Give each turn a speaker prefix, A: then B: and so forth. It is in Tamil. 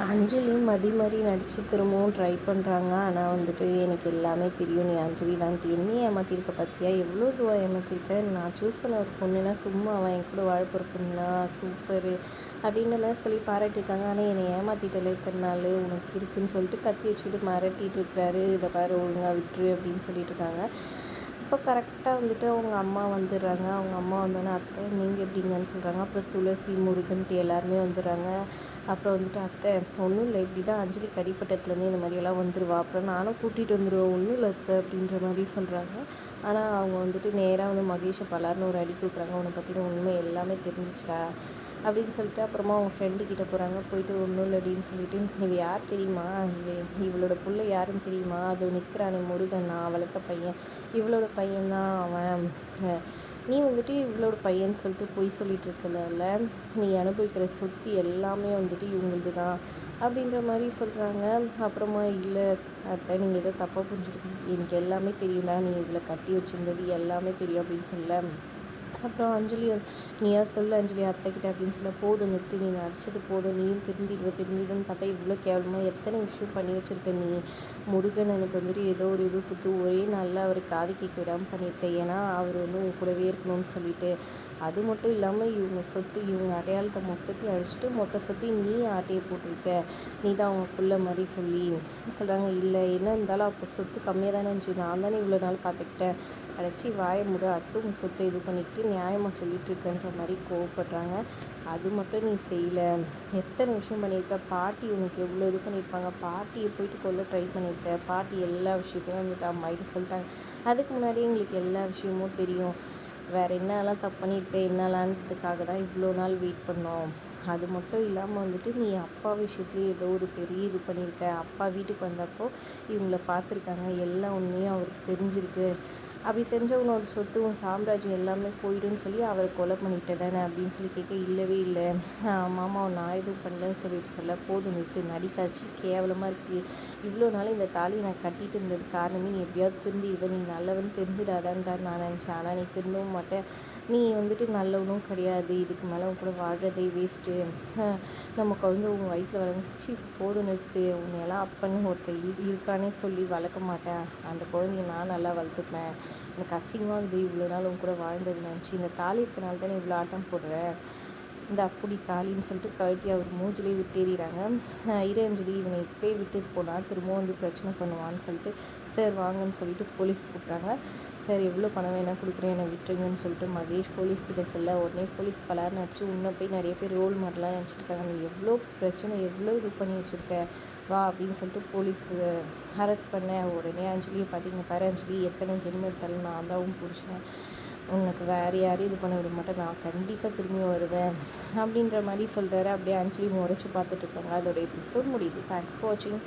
A: அஞ்சலி மதி மாதிரி நடித்து திரும்பவும் ட்ரை பண்ணுறாங்க. ஆனால் வந்துட்டு எனக்கு எல்லாமே தெரியும், நீ அஞ்சலி தான்ட்டு என்னையும் ஏமாற்றிருக்க பார்த்தியா, எவ்வளோ ரூபா ஏமாற்றிருக்க, நான் சூஸ் பண்ண ஒரு பொண்ணுன்னா சும்மா அவன் என் கூட வாழ போகிற பொண்ணுனா சூப்பரு அப்படின்ற மாதிரி சொல்லி பாராட்டியிருக்காங்க. ஆனால் என்னை ஏமாற்றிட்டல இத்தனை நாள், உனக்கு இருக்குதுன்னு சொல்லிட்டு கத்தி வச்சுட்டு மிரட்டிட்டு இருக்கிறாரு. இதை பாரு ஒழுங்காக விட்டுரு அப்படின்னு சொல்லிட்டு இருக்காங்க. இப்போ கரெக்டாக வந்துட்டு அவங்க அம்மா வந்துடுறாங்க. அவங்க அம்மா வந்தோடனே அத்தை நீங்கள் எப்படிங்கன்னு சொல்கிறாங்க. அப்புறம் துளசி முருகன்ட்டு எல்லாருமே வந்துடுறாங்க. அப்புறம் வந்துட்டு அத்தை ஒன்றும் இல்லை, இப்படி தான் அஞ்சலி கடிப்பட்டத்துலேருந்து இந்த மாதிரியெல்லாம் வந்துடுவா, அப்புறம் நானும் கூட்டிகிட்டு வந்துடுவேன், ஒன்றும் இல்லை அத்தை அப்படின்ற மாதிரி சொல்கிறாங்க. ஆனால் அவங்க வந்துட்டு நேராக வந்து மகேஷை பலார்னு ஒரு அடி கொடுக்குறாங்க. உன்னை பற்றின உண்மை எல்லாமே தெரிஞ்சிச்சா அப்படின்னு சொல்லிட்டு அப்புறமா அவங்க ஃப்ரெண்டுக்கிட்ட போகிறாங்க. போயிட்டு ஒன்றும் இல்லடின்னு சொல்லிட்டு, இவ யார் தெரியுமா, இவளோட புள்ள யாருன்னு தெரியுமா, அது நிற்கிறானே முருகன், நான் வளர்த்த பையன், இவளோட பையன்தான் அவன், நீ வந்துட்டு இவளோட பையன்னு சொல்லிட்டு பொய் சொல்லிட்டு இருக்கல, நீ அனுபவிக்கிற சொத்து எல்லாமே வந்துட்டு இவங்களது தான் அப்படின்ற மாதிரி சொல்கிறாங்க. அப்புறமா இல்லை அத்தை நீங்கள் ஏதோ தப்பாக புரிஞ்சுருக்கீங்க, எனக்கு எல்லாமே தெரியும்டா, நீ இதில் கட்டி வச்சுருந்தது எல்லாமே தெரியும் அப்படின்னு சொல்ல. அப்புறம் அஞ்சலி நீயா சொல்லு அஞ்சலி அத்தைக்கிட்ட அப்படின்னு சொல்ல, போதும் நிறுத்தி, நீ நடிச்சது போதும், நீயும் திருந்திடுன்னு பார்த்தா இவ்வளோ கேவலமாக எத்தனை விஷயம் பண்ணி வச்சுருக்க நீ. முருகன் எனக்கு வந்துட்டு ஏதோ ஒரு இது கொடுத்து ஒரே நாளில் அவர் காது கேட்க விடாமல் பண்ணியிருக்க, ஏன்னா அவர் வந்து உன் கூடவே இருக்கணும்னு சொல்லிட்டு. அது மட்டும் இல்லாமல் இவங்க சொத்து, இவங்க அடையாளத்தை மொத்தத்தையும் அழிச்சிட்டு மொத்த சொத்தையும் நீ ஆட்டையை போட்டிருக்க, நீ தான் அவங்க புள்ள மாதிரி சொல்லி சொல்கிறாங்க. இல்லை என்ன இருந்தாலும் அப்போ சொத்து கம்மியாக தானே இருந்துச்சு, நான் தானே இவ்வளோ நாள் பார்த்துக்கிட்டேன், அடைச்சி வாய முட, அடுத்தவங்க சொத்தை இது பண்ணிக்கிட்டு நியாயமாக சொல்லிட்டு இருக்கன்ற மாதிரி கோவப்படுறாங்க. அது மட்டும் நீ செய்யலை, எத்தனை விஷயம் பண்ணியிருக்க, பாட்டி உனக்கு எவ்வளோ இது பண்ணியிருப்பாங்க, பாட்டியை போயிட்டு கொல்ல ட்ரை பண்ணியிருக்க, பாட்டி எல்லா விஷயத்தையும் வந்துட்டு அம்மாயிட்டு சொல்லிட்டாங்க, அதுக்கு முன்னாடி எங்களுக்கு எல்லா விஷயமும் தெரியும், வேறு என்னெல்லாம் தப்பு பண்ணியிருக்க என்னலான்றதுக்காக தான் இவ்வளோ நாள் வெயிட் பண்ணோம். அது மட்டும் இல்லாமல் வந்துட்டு நீ அப்பா விஷயத்துலேயே ஏதோ ஒரு பெரிய இது பண்ணியிருக்க, அப்பா வீட்டுக்கு வந்தப்போ இவங்கள பார்த்துருக்காங்க, எல்லா உண்மையும் அவருக்கு தெரிஞ்சிருக்கு, அப்படி தெரிஞ்சவனோட சொத்து உன் சாம்ராஜ்யம் எல்லாமே போயிடும்னு சொல்லி அவரை கொலை பண்ணிட்டு தானே அப்படின்னு சொல்லி கேட்க, இல்லவே இல்லை மாமா நான் எதுவும் பண்ணலன்னு சொல்லிட்டு சொல்ல, போதும் நிறுத்து, நடிக்காச்சு கேவலமாக இருக்குது, இவ்வளோ நாள் இந்த தாலியை நான் கட்டிட்டு இருந்தது காரணமே நீ எப்படியாவது திருந்திடுவேன், நீ நல்லவன் தெரிஞ்சிடாதான்னு தான் நான் நினச்சேன், ஆனால் நீ திருந்தவும் மாட்டேன், நீ வந்துட்டு நல்லவனும் கிடையாது, இதுக்கு மேலே உன் கூட வாழ்கிறதே வேஸ்ட்டு, நமக்கு வந்து உங்கள் வயிற்றில் வளர்ந்துச்சு, போதும் நிறுத்து, உன்னையெல்லாம் அப்பன்னு ஒருத்தர் இருக்கானே சொல்லி வளர்க்க மாட்டேன், அந்த குழந்தைய நான் நல்லா வளர்த்துப்பேன், எனக்கு அசிங்கமாக இருக்குது இவ்வளோ நாள் உன் கூட வாழ்ந்தது நினச்சி, இந்த தாலி இருக்கனால தானே இவ்வளோ ஆட்டம் போடுறேன், இந்த அப்படி தாலின்னு சொல்லிட்டு கழட்டி அவர் மூஞ்சிலே விட்டேறிறாங்க. இறையஞ்சலி இவனை இப்போயே விட்டுட்டு போனால் திரும்பவும் வந்து பிரச்சனை பண்ணுவான்னு சொல்லிட்டு, சார் வாங்கன்னு சொல்லிட்டு போலீஸ் கூப்பிட்டாங்க. சார் எவ்வளோ பணம் வேணால் கொடுக்குறேன், என்னை விட்டுருங்கன்னு சொல்லிட்டு மகேஷ் போலீஸ்கிட்ட சொல்ல, உடனே போலீஸ் பலார்னு அடிச்சு உன்னை போய் நிறைய பேர் ரோல் மாடலாம் நினச்சிருக்காங்க, நீ எவ்வளோ பிரச்சனை எவ்வளோ இது பண்ணி வச்சுருக்க வா அப்படின்னு சொல்லிட்டு போலீஸ் அரெஸ்ட் பண்ண. உடனே அஞ்சலியை பார்த்தீங்க பாரு அஞ்சலி, எத்தனை ஜென்மம் எடுத்தாலும் நான் தான் பிடிச்சேன், உனக்கு வேறு யாரும் இது பண்ண விட மாட்டேன், நான் கண்டிப்பாக திரும்பி வருவேன் அப்படின்ற மாதிரி சொல்கிறாரு. அப்படியே அஞ்சலி முறைச்சி பார்த்துட்டு இருக்காங்க. அதோட எபிசோட் முடியுது. தேங்க்ஸ் ஃபார் வாட்சிங்.